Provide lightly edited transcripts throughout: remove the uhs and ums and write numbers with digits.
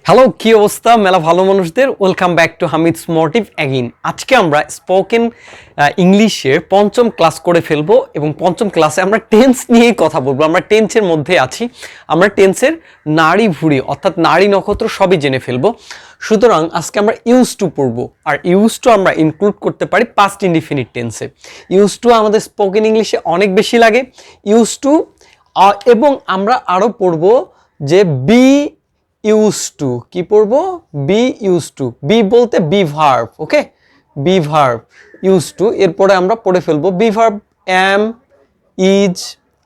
Hello, কি অবস্থা মেলা ভালো মানুষদের? Welcome back to Hamid's motive again. আজকে আমরা স্পোকেন ইংলিশের পঞ্চম ক্লাস করে ফেলবো এবং পঞ্চম ক্লাসে আমরা টেন্স নিয়েই কথা বলবো। আমরা টেন্সের মধ্যে আছি, আমরা টেন্সের নাড়ি ভুড়ি অর্থাৎ নারী নক্ষত্র সবই জেনে ফেলবো। সুতরাং আজকে আমরা ইউজ টু পড়বো, আর ইউজ টু আমরা ইনক্লুড করতে পারি পাস্ট ইনডিফিনিট টেন্সে। ইউজ টু আমাদের স্পোকেন ইংলিশে অনেক বেশি লাগে ইউজ টু, এবং আমরা আরও পড়বো যে বি ইউজ টু। কি পড়বো? Be use to. বি বলতে be verb, okay, be verb use to. এরপরে আমরা পড়ে ফেলবো be verb am, is,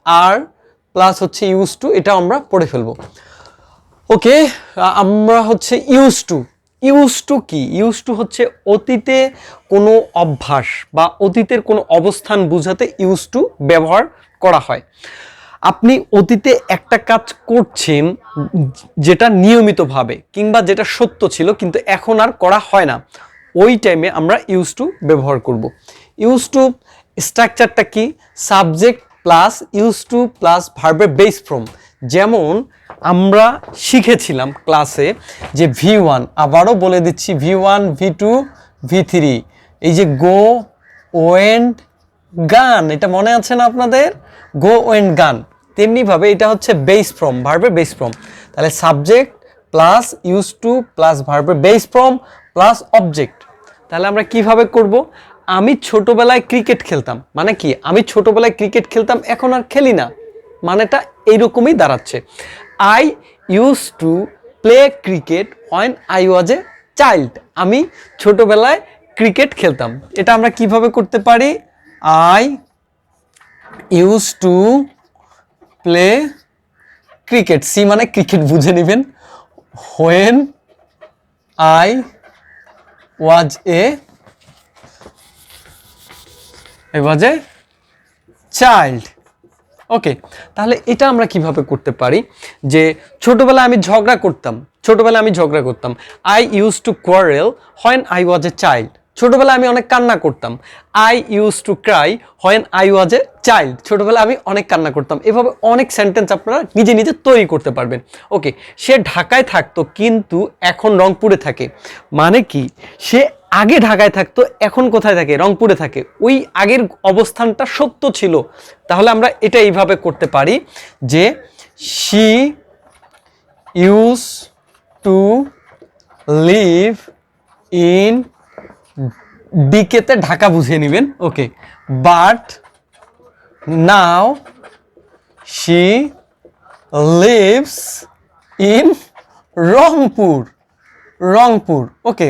are plus হচ্ছে ইউজ টু, এটা আমরা পড়ে ফেলবো। ওকে, আমরা হচ্ছে ইউজ টু। ইউজ টু কি? ইউজ টু হচ্ছে অতীতে কোনো অভ্যাস বা অতীতের কোনো অবস্থান বোঝাতে ইউজ টু ব্যবহার করা হয়। আপনি অতীতে একটা কাজ করছেন যেটা নিয়মিতভাবে কিংবা যেটা সত্য ছিল কিন্তু এখন আর করা হয় না, ওই টাইমে আমরা ইউজ টু ব্যবহার করব। ইউজ টু স্ট্রাকচারটা কি? Subject plus use two plus ভার্বের বেস ফর্ম। যেমন আমরা শিখেছিলাম ক্লাসে যে V1, আবারও বলে দিচ্ছি V1, V2, V3, এই যে গো, ওয়েন্ট, গান, এটা মনে আছে না আপনাদের? গো ওয়েন্ট গান। তেমনিভাবে এটা হচ্ছে বেস ফর্ম, ভার্বের বেস ফর্ম। তাহলে subject plus use two plus ভার্বের বেস ফর্ম প্লাস অবজেক্ট। তাহলে আমরা কিভাবে করব? আমি ছোটবেলায় ক্রিকেট খেলতাম, মানে কি? আমি ছোটবেলায় ক্রিকেট খেলতাম, এখন আর খেলি না, মানেটা এইরকমই দাঁড়াচ্ছে। I use to play cricket when I was a child. আমি ছোটবেলায় ক্রিকেট খেলতাম। এটা আমরা কিভাবে করতে পারি? I use to play cricket, সি মানে ক্রিকেট বুঝে নেবেন, when I was a child. Okay, তাহলে এটা আমরা কিভাবে করতে পারি? যে ছোটবেলায় আমি ঝগড়া করতাম, I use to quarrel when I was a child. ছোটবেলায় আমি অনেক কান্না করতাম, I use to cry when I was a child. ছোটবেলায় আমি অনেক কান্না করতাম। এভাবে অনেক সেন্টেন্স আপনারা নিজে নিজে তৈরি করতে পারবেন। ওকে, সে ঢাকায় থাকতো কিন্তু এখন রংপুরে থাকে, মানে কি? সে আগে ঢাকায় থাকতো, এখন কোথায় থাকে? রংপুরে থাকে। ওই আগের অবস্থানটা সত্য ছিল। তাহলে আমরা এটা এইভাবে করতে পারি যে she use to live in, ডিকেতে ঢাকা বুঝিয়ে নেবেন, okay, but now she lives in Rangpur. Okay,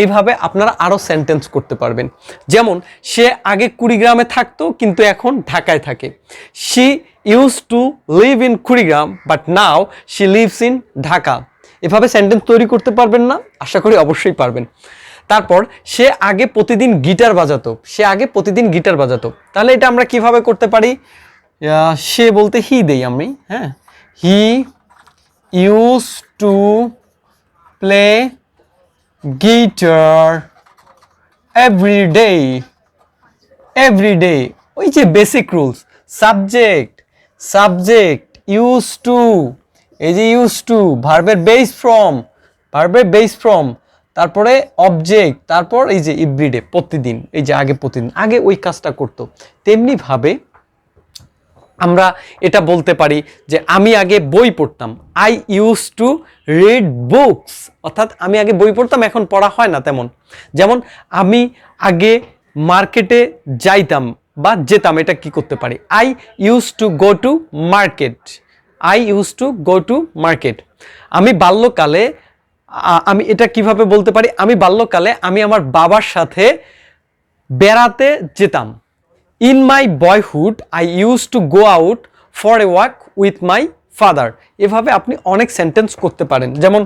এইভাবে আপনারা আরও সেন্টেন্স করতে পারবেন। যেমন সে আগে কুড়িগ্রামে থাকতো কিন্তু এখন ঢাকায় থাকে। She use to live in Kurigram but now she lives in Dhaka. এভাবে সেন্টেন্স তৈরি করতে পারবেন না? আশা করি অবশ্যই পারবেন। তারপর সে আগে প্রতিদিন গিটার বাজাতো। তাহলে এটা আমরা কিভাবে করতে পারি? সে বলতে হি দেই আমি, হ্যাঁ, he use to play guitar everyday. ওই যে basic rules, subject use to, এই যে ইউজ টু, ভার্বের বেস ফর্ম, তারপরে অবজেক্ট, তারপর এই যে এভরিডে, প্রতিদিন, এই যে আগে ওই কাজটা করতো। তেমনিভাবে আমরা এটা বলতে পারি যে আমি আগে বই পড়তাম, I use to read books, অর্থাৎ আমি আগে বই পড়তাম, এখন পড়া হয় না তেমন। যেমন আমি আগে মার্কেটে যেতাম, এটা কি করতে পারি? I use to go to market. আমি বাল্যকালে, আমি এটা কিভাবে বলতে পারি? আমি বাল্যকালে আমি আমার বাবার সাথে বেড়াতে যেতাম। In my boyhood I use to go out for a walk with my father. এভাবে আপনি অনেক সেন্টেন্স করতে পারেন। যেমন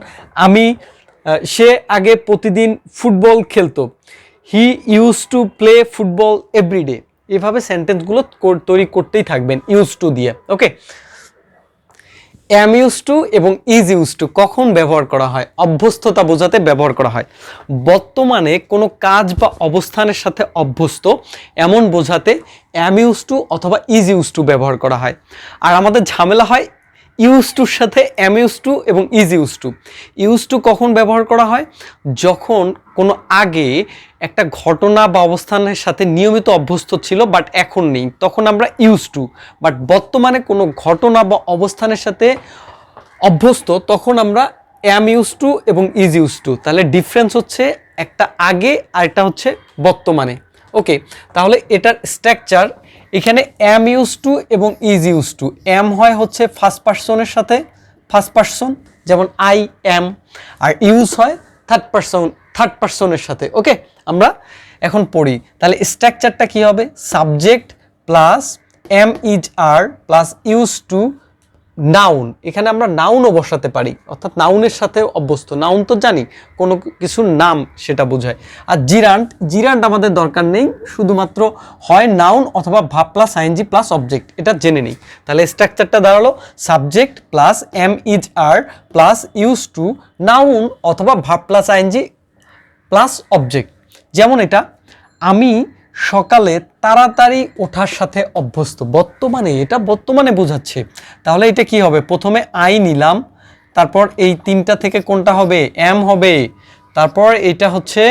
সে আগে প্রতিদিন ফুটবল খেলতো, he use to play football everyday. এভাবে সেন্টেন্সগুলো তৈরি করতেই থাকবেন ইউজ টু দিয়ে। ওকে, এম ইউজ টু এবং ইজ ইউজ টু কখন ব্যবহার করা হয়? অভ্যস্ততা বোঝাতে ব্যবহার করা হয়। বর্তমানে কোনো কাজ বা অবস্থানের সাথে অভ্যস্ত এমন বোঝাতে এম ইউজ টু অথবা ইজ ইউজ টু ব্যবহার করা হয়। আর আমাদের ঝামেলা হয় ইউজ টুর সাথে এম ইউজ টু এবং is use to. Use to কখন ব্যবহার করা হয়? যখন কোনো আগে একটা ঘটনা বা অবস্থানের সাথে নিয়মিত অভ্যস্ত ছিল বাট এখন নেই, তখন আমরা ইউজ টু। বাট বর্তমানে কোনো ঘটনা বা অবস্থানের সাথে অভ্যস্ত, তখন আমরা এম ইউজ টু এবং ইজ ইউজ টু। তাহলে ডিফারেন্স হচ্ছে একটা আগে আর একটা হচ্ছে বর্তমানে। ওকে, তাহলে এটার স্ট্রাকচার এখানে এম ইউজ টু এবং ইজ ইউজ টু। এম হয় হচ্ছে ফার্স্ট পারসনের সাথে, ফার্স্ট পারসন যেমন আই এম, আর ইউজ হয় থার্ড পারসনের সাথে। ওকে, আমরা এখন পড়ি। তাহলে স্ট্রাকচারটা কি হবে? Subject plus am is are plus use to noun. এখানে আমরা নাউনও বসাতে পারি, অর্থাৎ নাউনের সাথে অভ্যস্ত। নাউন তো জানি কোনো কিছুর নাম, সেটা বোঝায়। আর জিরান্ট আমাদের দরকার নেই, শুধুমাত্র হয় নাউন অথবা verb plus ING plus object, এটা জেনে নিই। তাহলে স্ট্রাকচারটা দাঁড়ালো subject plus am is are plus use to noun অথবা verb plus ING plus object. যেমন এটা, আমি সকালে তাড়াতাড়ি ওঠার সাথে অভ্যস্ত। বর্তমানে, এটা বর্তমানে বোঝাচ্ছে। তাহলে এটা কি হবে? প্রথমে আই নিলাম, তারপর এই তিনটা থেকে কোনটা হবে? এম হবে। তারপর এটা হচ্ছে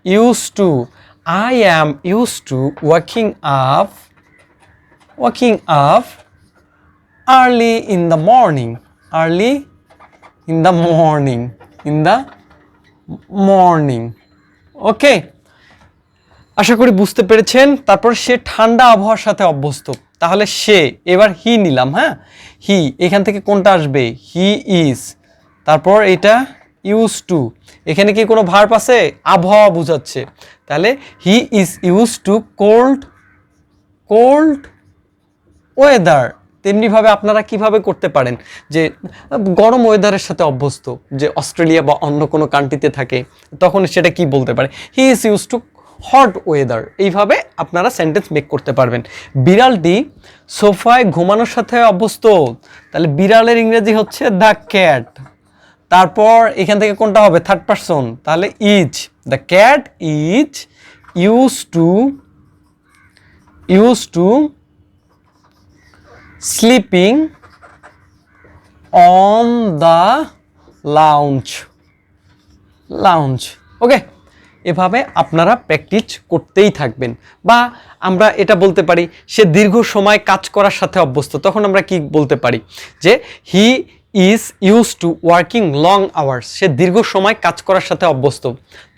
use to. I am use to walking up early in the morning. Okay, আশা করি বুঝতে পেরেছেন। তারপর সে ঠান্ডা আবহাওয়ার সাথে অভ্যস্ত। তাহলে সে, এবার হি নিলাম। হ্যাঁ, হি, এখান থেকে কোনটা আসবে? He is. তারপর এটা ইউজ টু, এখানে কি কোনো ভার্ব আছে? আবহাওয়া বোঝাচ্ছে। তাহলে হি is use to cold weather. তেমনিভাবে আপনারা কিভাবে করতে পারেন যে গরম ওয়েদারের সাথে অভ্যস্ত, যে অস্ট্রেলিয়া বা অন্য কোনো কান্ট্রিতে থাকে, তখন সেটা কি বলতে পারে? হি is use too hot weather. এইভাবে আপনারা সেন্টেন্স মেক করতে পারবেন। বিড়ালটি সোফায় ঘুমানোর সাথে অভ্যস্ত। তাহলে বিড়ালের ইংরেজি হচ্ছে দ্য ক্যাট। তারপর এখান থেকে কোনটা হবে? Third person. তাহলে is. The cat is use to sleeping on the lounge. Okay, এভাবে আপনারা প্র্যাকটিস করতেই থাকবেন। বা আমরা এটা বলতে পারি সে দীর্ঘ সময় কাজ করার সাথে অভ্যস্ত। তখন আমরা কি বলতে পারি? যে he is use to working long hours. সে দীর্ঘ সময় কাজ করার সাথে অভ্যস্ত।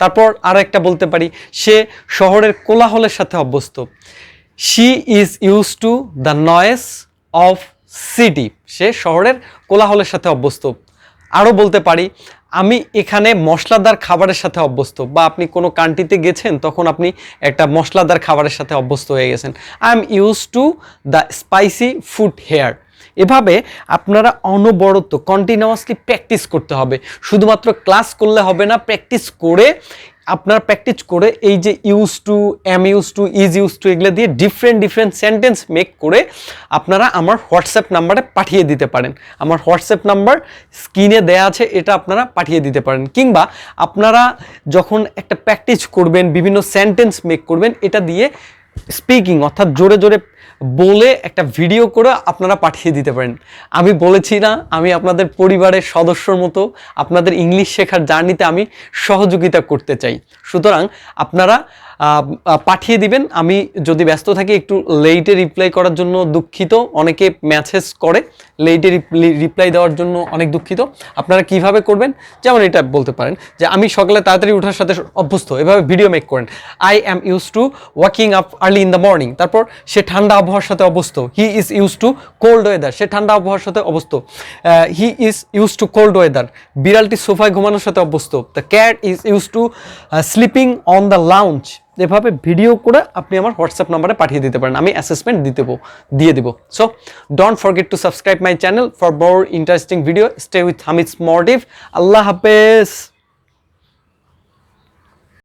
তারপর আরও একটা বলতে পারি, সে শহরের কোলাহলের সাথে অভ্যস্ত। She is use to the noise of city. সে শহরের কোলাহলের সাথে অভ্যস্ত। আরও বলতে পারি, আমি এখানে মশলাদার খাবারের সাথে অভ্যস্ত। বা আপনি কোনো কান্ট্রিতে গেছেন, তখন আপনি একটা মশলাদার খাবারের সাথে অভ্যস্ত হয়ে গেছেন। I am use to the spicy food here. এভাবে আপনারা অনবরত কন্টিনিউয়াসলি প্র্যাকটিস করতে হবে। শুধুমাত্র ক্লাস করলে হবে না, প্র্যাকটিস করে এই যে use to, am use to, is use to, এগুলো দিয়ে ডিফারেন্ট সেন্টেন্স মেক করে আপনারা আমার হোয়াটসঅ্যাপ নাম্বারে পাঠিয়ে দিতে পারেন। আমার হোয়াটসঅ্যাপ নাম্বার স্ক্রিনে দেয়া আছে, এটা আপনারা পাঠিয়ে দিতে পারেন। কিংবা আপনারা যখন একটা প্র্যাকটিস করবেন, বিভিন্ন সেন্টেন্স মেক করবেন, এটা দিয়ে স্পিকিং অর্থাৎ জোরে জোরে বলে একটা ভিডিও করে আপনারা পাঠিয়ে দিতে পারেন। আমি বলেছি না, আমি আপনাদের পরিবারের সদস্যর মতো আপনাদের ইংলিশ শেখার জার্নিতে আমি সহযোগিতা করতে চাই। সুতরাং আপনারা পাঠিয়ে দিবেন। আমি যদি ব্যস্ত থাকি, একটু লেটে রিপ্লাই করার জন্য দুঃখিত। অনেকে মেসেজ করে, লেটে রিপ্লাই দেওয়ার জন্য অনেক দুঃখিত। আপনারা কিভাবে করবেন? যেমন এটা বলতে পারেন যে আমি সকালে তাড়াতাড়ি ওঠার সাথে অভ্যস্ত। এভাবে ভিডিও মেক করেন। I am use to walking up early in the morning. তারপর সে ঠান্ডা আবহাওয়ার সাথে অভ্যস্ত। He is use to cold weather. সে ঠান্ডা আবহাওয়ার সাথে অভ্যস্ত। He is use to cold weather. বিড়ালটি সোফায় ঘুমানোর সাথে অভ্যস্ত। The cat is use to sleeping on the lounge. এভাবে ভিডিও করে আপনি আমার হোয়াটসঅ্যাপ নাম্বারে পাঠিয়ে দিতে পারেন। আমি অ্যাসেসমেন্ট দিয়ে দেবো। So don't forget to subscribe my channel for more interesting video. Stay with Hamid Smartive. আল্লাহ হাফেজ।